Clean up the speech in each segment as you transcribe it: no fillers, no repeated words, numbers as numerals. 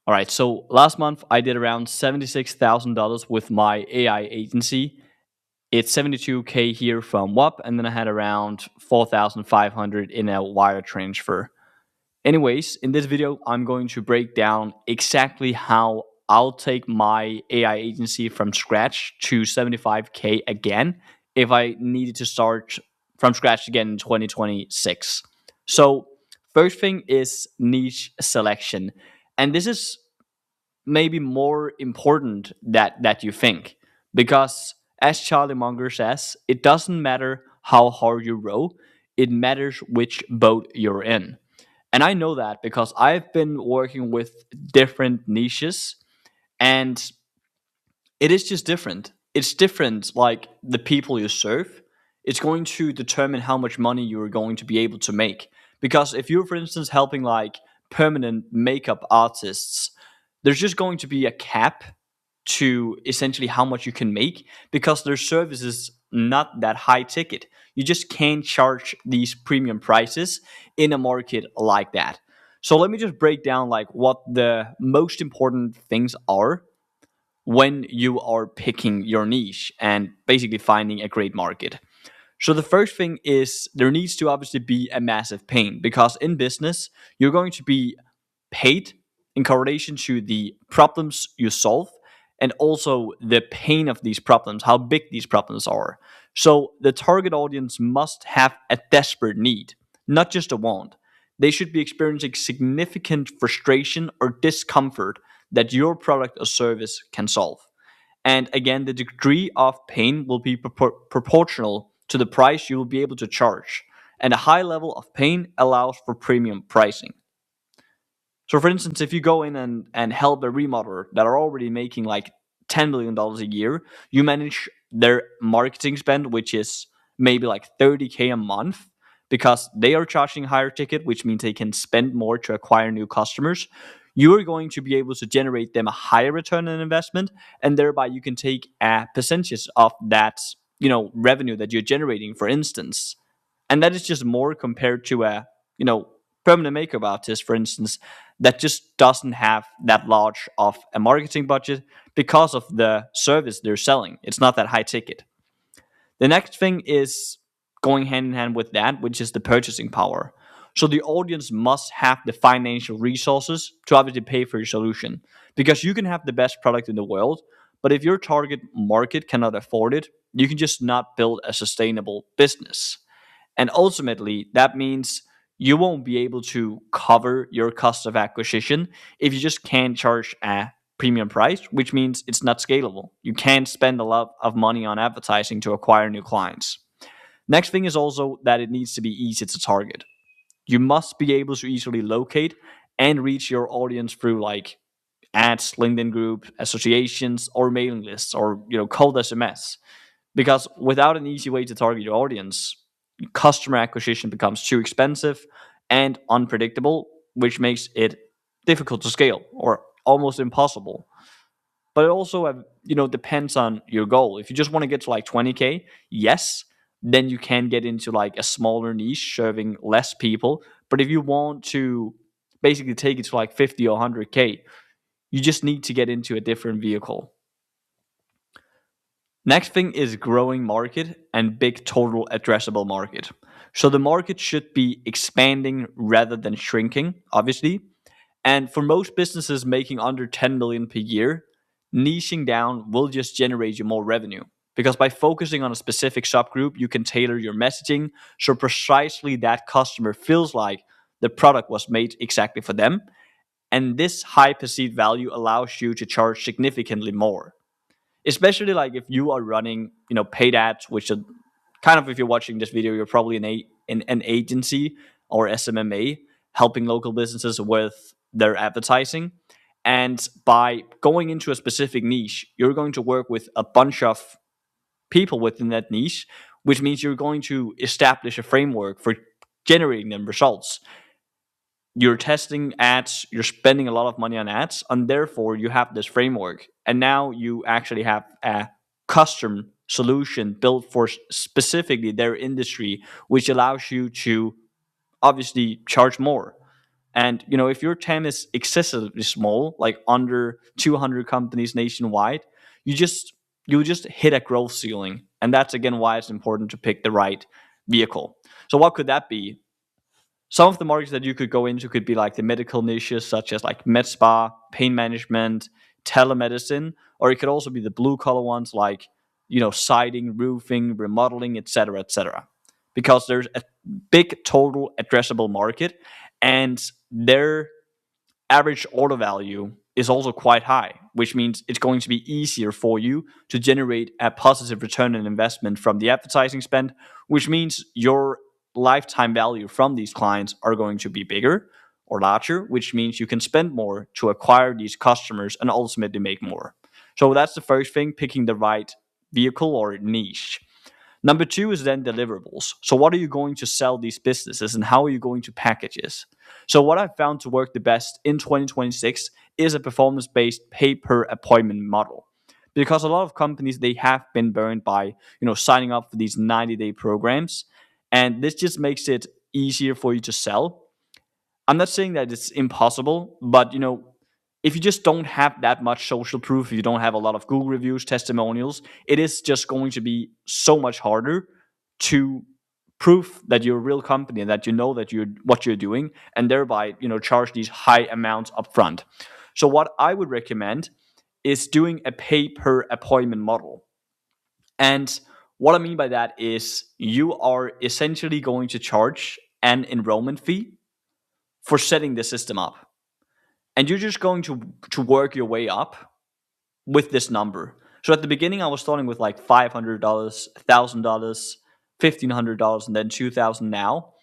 All right, so last month I did around $76,000 with my AI agency. It's 72K here from WAP, and then I had around 4,500 in a wire transfer. Anyways, in this video, I'm going to break down exactly how I'll take my AI agency from scratch to 75K again if I needed to start from scratch again in 2026. So, first thing is niche selection. And this is maybe more important that you think, because as Charlie Munger says, it doesn't matter how hard you row, it matters which boat you're in. And I know that because I've been working with different niches, and it is just different. It's different, like the people you serve. It's going to determine how much money you're going to be able to make. Because if you're, for instance, helping like permanent makeup artists, there's just going to be a cap to essentially how much you can make because their service is not that high ticket. You just can't charge these premium prices in a market like that. So let me just break down like what the most important things are when you are picking your niche and basically finding a great market. So the first thing is there needs to obviously be a massive pain, because in business you're going to be paid in correlation to the problems you solve and also the pain of these problems, how big these problems are. So the target audience must have a desperate need, not just a want. They should be experiencing significant frustration or discomfort that your product or service can solve. And again, the degree of pain will be proportional to the price you will be able to charge. And a high level of pain allows for premium pricing. So, for instance, if you go in and help a remodeler that are already making like $10 million a year, you manage their marketing spend, which is maybe like 30K a month, because they are charging higher ticket, which means they can spend more to acquire new customers. You are going to be able to generate them a higher return on investment, and thereby you can take a percentage of that, revenue that you're generating, for instance. And that is just more compared to a, permanent makeup artist, for instance, that just doesn't have that large of a marketing budget because of the service they're selling. It's not that high ticket. The next thing is going hand in hand with that, which is the purchasing power. So the audience must have the financial resources to obviously pay for your solution, because you can have the best product in the world, but if your target market cannot afford it, you can just not build a sustainable business. And ultimately, that means you won't be able to cover your cost of acquisition if you just can't charge a premium price, which means it's not scalable. You can't spend a lot of money on advertising to acquire new clients. Next thing is also that it needs to be easy to target. You must be able to easily locate and reach your audience through like ads, LinkedIn group, associations, or mailing lists, or cold SMS. Because without an easy way to target your audience, customer acquisition becomes too expensive and unpredictable, which makes it difficult to scale or almost impossible. But it also, depends on your goal. If you just want to get to like 20K, yes, then you can get into like a smaller niche serving less people. But if you want to basically take it to like 50 or 100K, you just need to get into a different vehicle. Next thing is growing market and big total addressable market. So the market should be expanding rather than shrinking, obviously. And for most businesses making under 10 million per year, niching down will just generate you more revenue. Because by focusing on a specific subgroup, you can tailor your messaging so precisely that customer feels like the product was made exactly for them. And this high perceived value allows you to charge significantly more, especially like if you are running paid ads, which are kind of, if you're watching this video, you're probably in an agency or SMMA helping local businesses with their advertising. And by going into a specific niche, you're going to work with a bunch of people within that niche, which means you're going to establish a framework for generating them results. You're testing ads, you're spending a lot of money on ads, and therefore you have this framework. And now you actually have a custom solution built for specifically their industry, which allows you to obviously charge more. And if your TAM is excessively small, like under 200 companies nationwide, you just you just hit a growth ceiling. And that's again why it's important to pick the right vehicle. So what could that be? Some of the markets that you could go into could be like the medical niches, such as like med spa, pain management, telemedicine, or it could also be the blue collar ones like siding, roofing, remodeling, etc., etc. Because there's a big total addressable market, and their average order value is also quite high, which means it's going to be easier for you to generate a positive return on investment from the advertising spend, which means your lifetime value from these clients are going to be bigger or larger, which means you can spend more to acquire these customers and ultimately make more. So that's the first thing, picking the right vehicle or niche. Number two is then deliverables. So, what are you going to sell these businesses and how are you going to package this? So, what I found to work the best in 2026 is a performance based pay per appointment model. Because a lot of companies they have been burned by signing up for these 90-day programs, and this just makes it easier for you to sell. I'm not saying that it's impossible, but if you just don't have that much social proof, if you don't have a lot of Google reviews, testimonials, it is just going to be so much harder to prove that you're a real company and that you know that you're what you're doing, and thereby charge these high amounts upfront. So what I would recommend is doing a pay per appointment model. And what I mean by that is you are essentially going to charge an enrollment fee for setting the system up, and you're just going to work your way up with this number. So at the beginning, I was starting with like $500, $1,000, $1,500, and then 2,000 now.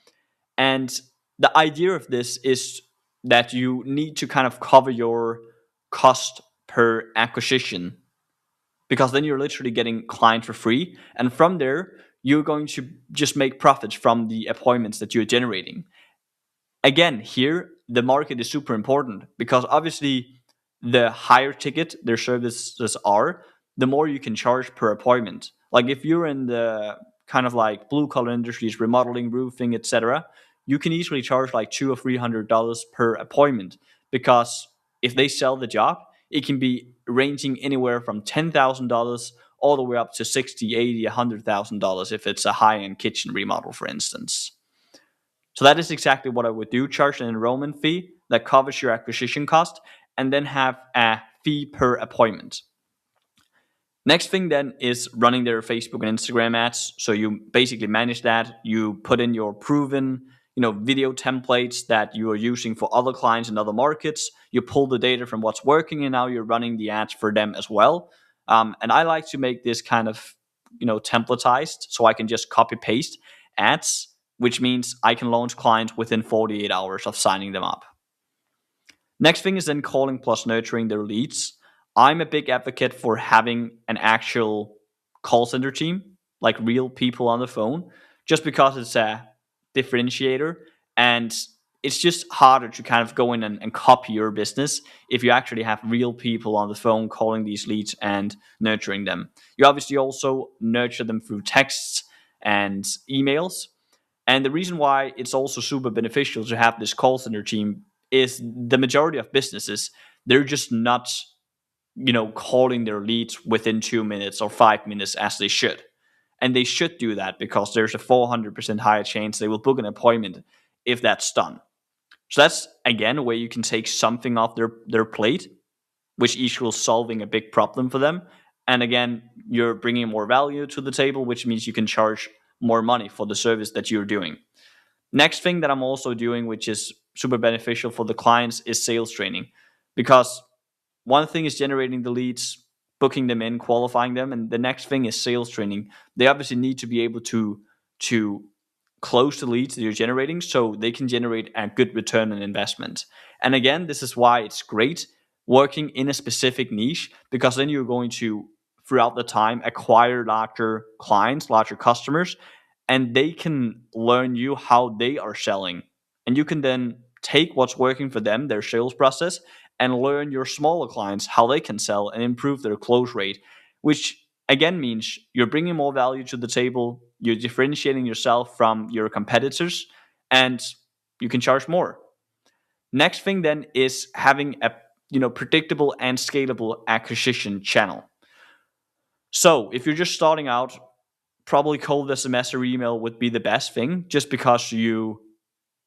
And the idea of this is that you need to kind of cover your cost per acquisition, because then you're literally getting clients for free, and from there you're going to just make profits from the appointments that you're generating. Again, here the market is super important because obviously the higher ticket their services are, the more you can charge per appointment. Like if you're in the kind of like blue collar industries, remodeling, roofing, etc., you can easily charge like $200 or $300 per appointment, because if they sell the job, it can be ranging anywhere from $10,000 all the way up to 60, 80, $100,000 if it's a high end kitchen remodel, for instance. So that is exactly what I would do. Charge an enrollment fee that covers your acquisition cost, and then have a fee per appointment. Next thing then is running their Facebook and Instagram ads. So you basically manage that. You put in your proven, video templates that you are using for other clients in other markets. You pull the data from what's working, and now you're running the ads for them as well. And I like to make this kind of, templatized, so I can just copy paste ads, which means I can launch clients within 48 hours of signing them up. Next thing is then calling plus nurturing their leads. I'm a big advocate for having an actual call center team, like real people on the phone, just because it's a differentiator, and it's just harder to kind of go in and copy your business if you actually have real people on the phone calling these leads and nurturing them. You obviously also nurture them through texts and emails. And the reason why it's also super beneficial to have this call center team is the majority of businesses, they're just not, calling their leads within 2 minutes or 5 minutes as they should. And they should do that because there's a 400% higher chance they will book an appointment if that's done. So that's again a way you can take something off their plate, which equals solving a big problem for them. And again, you're bringing more value to the table, which means you can charge more money for the service that you're doing. Next thing that I'm also doing, which is super beneficial for the clients, is sales training. Because one thing is generating the leads, booking them in, qualifying them, and the next thing is sales training. They obviously need to be able to close the leads that you're generating so they can generate a good return on investment. And again, this is why it's great working in a specific niche, because then you're going to throughout the time acquire larger clients, larger customers, and they can learn you how they are selling. And you can then take what's working for them, their sales process, and learn your smaller clients how they can sell and improve their close rate, which again means you're bringing more value to the table, you're differentiating yourself from your competitors, and you can charge more. Next thing then is having a predictable and scalable acquisition channel. So if you're just starting out, probably cold SMS or email would be the best thing, just because you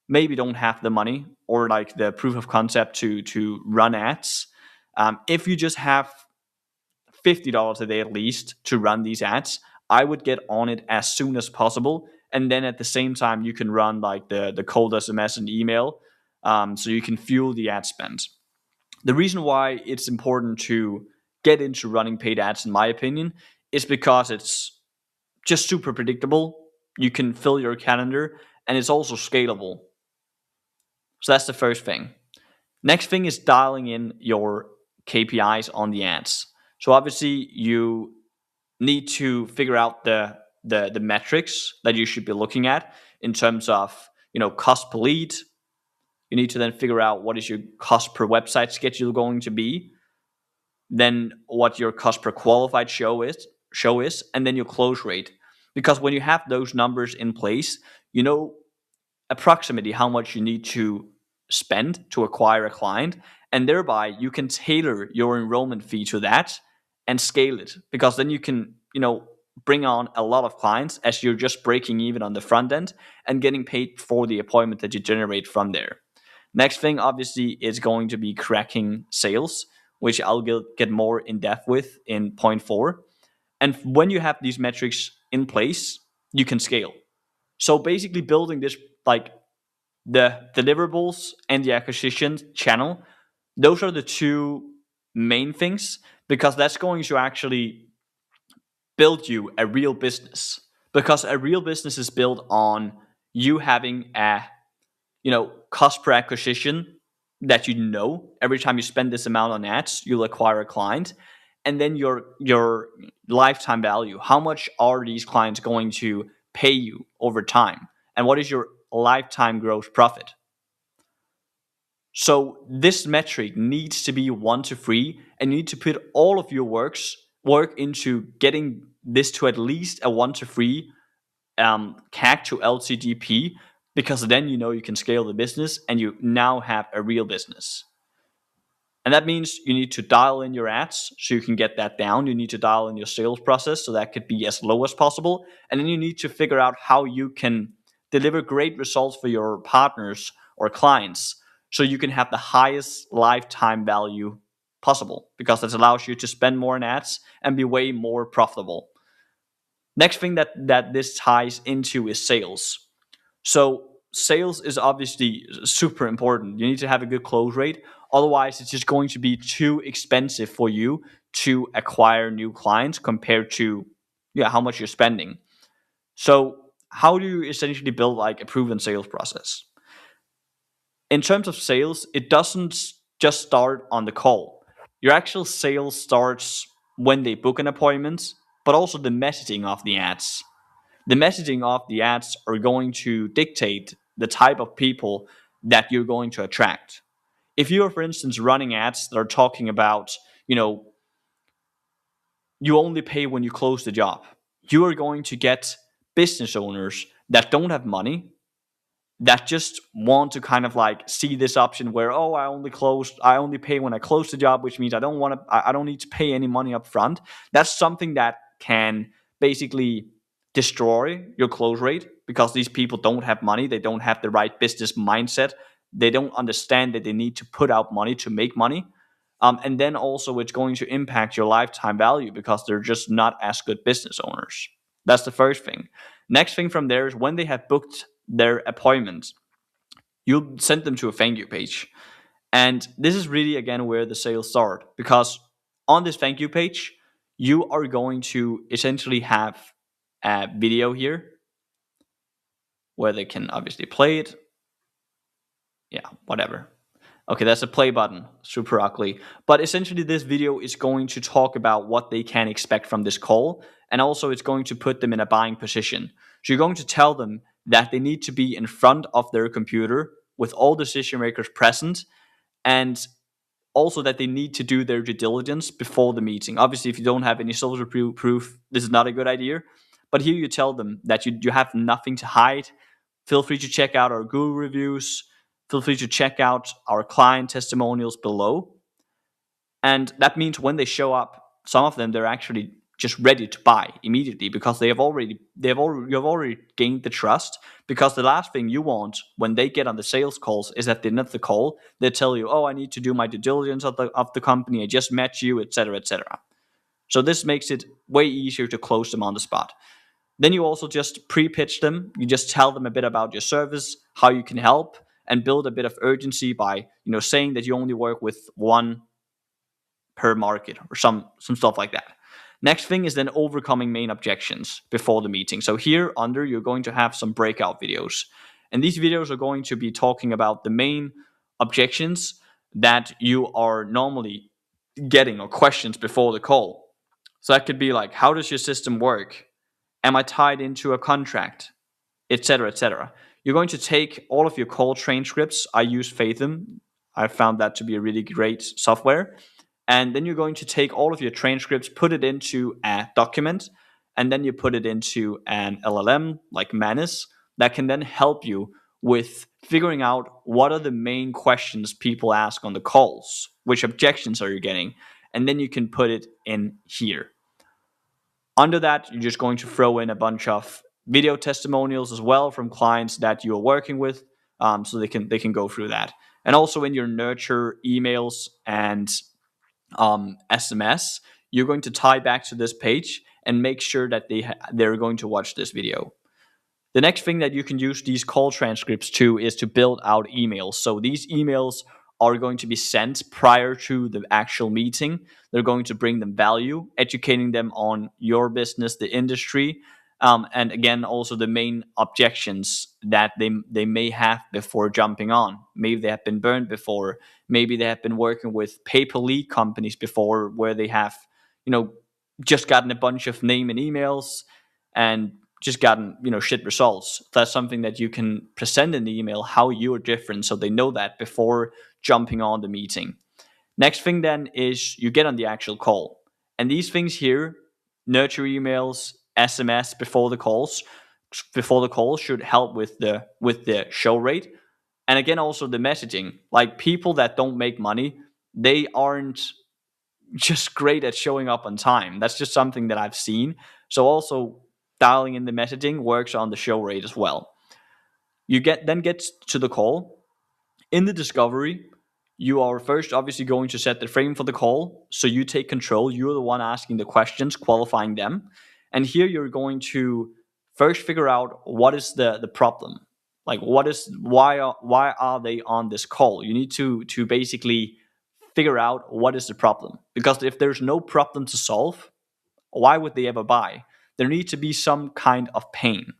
maybe don't have the money or like the proof of concept to run ads. If you just have $50 a day at least to run these ads, I would get on it as soon as possible. And then at the same time, you can run like the cold SMS and email, so you can fuel the ad spend. The reason why it's important to get into running paid ads, in my opinion, is because it's just super predictable. You can fill your calendar, and it's also scalable. So that's the first thing. Next thing is dialing in your KPIs on the ads. So obviously you need to figure out the metrics that you should be looking at in terms of cost per lead. You need to then figure out what is your cost per website schedule going to be, then what your cost per qualified show is, and then your close rate. Because when you have those numbers in place, you know approximately how much you need to spend to acquire a client, and thereby you can tailor your enrollment fee to that and scale it, because then you can bring on a lot of clients as you're just breaking even on the front end and getting paid for the appointment that you generate from there. Next thing obviously is going to be cracking sales, which I'll get more in depth with in point 4. And when you have these metrics in place, you can scale. So basically building this, like, the deliverables and the acquisition channel, those are the two main things, because that's going to actually build you a real business. Because a real business is built on you having a cost per acquisition that every time you spend this amount on ads, you'll acquire a client. And then your lifetime value. How much are these clients going to pay you over time? And what is your lifetime gross profit? So this metric needs to be 1 to 3, and you need to put all of your work into getting this to at least a 1 to 3 CAC to LTGP, because then you can scale the business and you now have a real business. And that means you need to dial in your ads so you can get that down. You need to dial in your sales process so that could be as low as possible. And then you need to figure out how you can deliver great results for your partners or clients so you can have the highest lifetime value possible, because that allows you to spend more on ads and be way more profitable. Next thing that this ties into is sales. So sales is obviously super important. You need to have a good close rate. Otherwise, it's just going to be too expensive for you to acquire new clients compared to how much you're spending. So how do you essentially build like a proven sales process? In terms of sales, it doesn't just start on the call. Your actual sales starts when they book an appointment, but also the messaging of the ads. The messaging of the ads are going to dictate the type of people that you're going to attract. If you are, for instance, running ads that are talking about, you only pay when you close the job, you are going to get business owners that don't have money, that just want to kind of like see this option where, oh, I only pay when I close the job, which means I don't need to pay any money up front. That's something that can basically destroy your close rate, because these people don't have money, they don't have the right business mindset, they don't understand that they need to put out money to make money. And then also it's going to impact your lifetime value because they're just not as good business owners. That's the first thing. Next thing from there is when they have booked their appointments, you send them to a thank you page. And this is really, again, where the sales start, because on this thank you page, you are going to essentially have a video here where they can obviously play it. Yeah, whatever. Okay, that's a play button. Super ugly. But essentially, this video is going to talk about what they can expect from this call. And also, it's going to put them in a buying position. So you're going to tell them that they need to be in front of their computer with all decision makers present, and also that they need to do their due diligence before the meeting. Obviously, if you don't have any social proof, this is not a good idea. But here you tell them that you have nothing to hide. Feel free to check out our Google reviews. feel free to check out our client testimonials below. And that means when they show up, some of them they're actually just ready to buy immediately because you have already gained the trust. Because the last thing you want when they get on the sales calls is at the end of the call they tell you, oh, I need to do my due diligence of the company, I just met you, etc., etc. So this makes it way easier to close them on the spot. Then you also just pre-pitch them. You just tell them a bit about your service, how you can help, and build a bit of urgency by saying that you only work with one per market or some stuff like that. Next thing is then overcoming main objections before the meeting. So here under you're going to have some breakout videos. And these videos are going to be talking about the main objections that you are normally getting or questions before the call. So that could be like, how does your system work? Am I tied into a contract? Etc. etc. You're going to take all of your call transcripts. I use Fathom. I found that to be a really great software. And then you're going to take all of your transcripts, put it into a document, and then you put it into an LLM like Manus that can then help you with figuring out what are the main questions people ask on the calls, which objections are you getting, and then you can put it in here. Under that, you're just going to throw in a bunch of video testimonials as well from clients that you're working with, so they can go through that. And also in your nurture emails and SMS, you're going to tie back to this page and make sure that they're going to watch this video. The next thing that you can use these call transcripts to is to build out emails. So these emails are going to be sent prior to the actual meeting. They're going to bring them value, educating them on your business, the industry, and again, also the main objections that they may have before jumping on. Maybe they have been burned before. Maybe they have been working with pay-per-lead companies before where they have, just gotten a bunch of name and emails and just gotten shit results. That's something that you can present in the email, how you are different, so they know that before jumping on the meeting. Next thing then is you get on the actual call, and these things here, nurture emails, SMS before the calls should help with the show rate. And again, also the messaging. Like, people that don't make money, they aren't just great at showing up on time. That's just something that I've seen. So also dialing in the messaging works on the show rate as well. You get to the call. In the discovery, you are first obviously going to set the frame for the call. So you take control. You're the one asking the questions, qualifying them. And here you're going to first figure out what is the problem. Like, why are they on this call? You need to basically figure out what is the problem. Because if there's no problem to solve, why would they ever buy? There needs to be some kind of pain.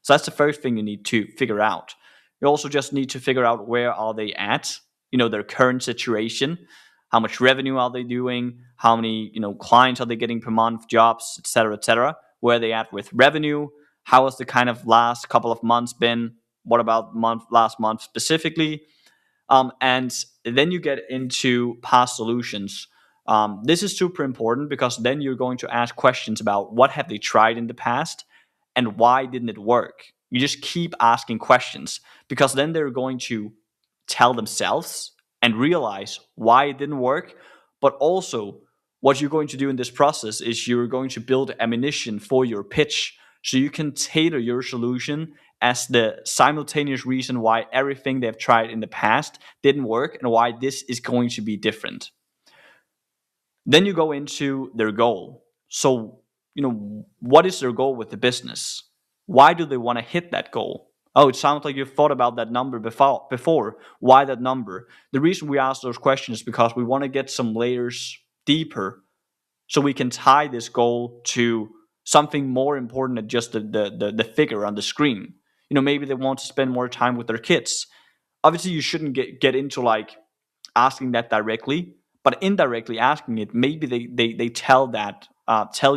So that's the first thing you need to figure out. You also just need to figure out where are they at, their current situation, how much revenue are they doing, how many, clients are they getting per month, jobs, etc., where are they at with revenue, how has the kind of last couple of months been, what about last month specifically, and then you get into past solutions. This is super important because then you're going to ask questions about what have they tried in the past and why didn't it work. You just keep asking questions because then they're going to tell themselves and realize why it didn't work. But also, what you're going to do in this process is you're going to build ammunition for your pitch so you can tailor your solution as the simultaneous reason why everything they've tried in the past didn't work and why this is going to be different. Then you go into their goal. So, what is their goal with the business? Why do they want to hit that goal? Oh, it sounds like you've thought about that number before. Why that number? The reason we ask those questions is because we want to get some layers deeper so we can tie this goal to something more important than just the figure on the screen. Maybe they want to spend more time with their kids. Obviously, you shouldn't get into like asking that directly, but indirectly asking it, maybe they tell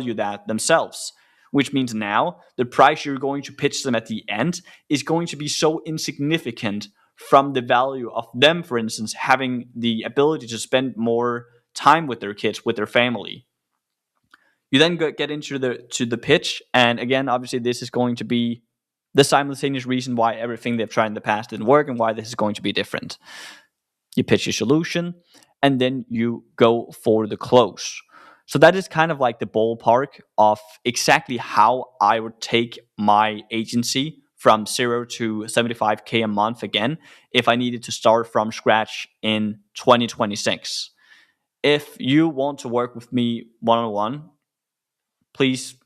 you that themselves, which means now the price you're going to pitch them at the end is going to be so insignificant from the value of them, for instance, having the ability to spend more time with their kids, with their family. You then get into the pitch, and again, obviously, this is going to be the simultaneous reason why everything they've tried in the past didn't work and why this is going to be different. You pitch your solution, and then you go for the close. So that is kind of like the ballpark of exactly how I would take my agency from 0 to 75K a month again if I needed to start from scratch in 2026. If you want to work with me one on one, please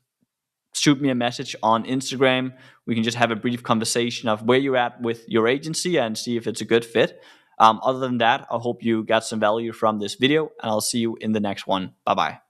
shoot me a message on Instagram. We can just have a brief conversation of where you're at with your agency and see if it's a good fit. Other than that, I hope you got some value from this video, and I'll see you in the next one. Bye bye.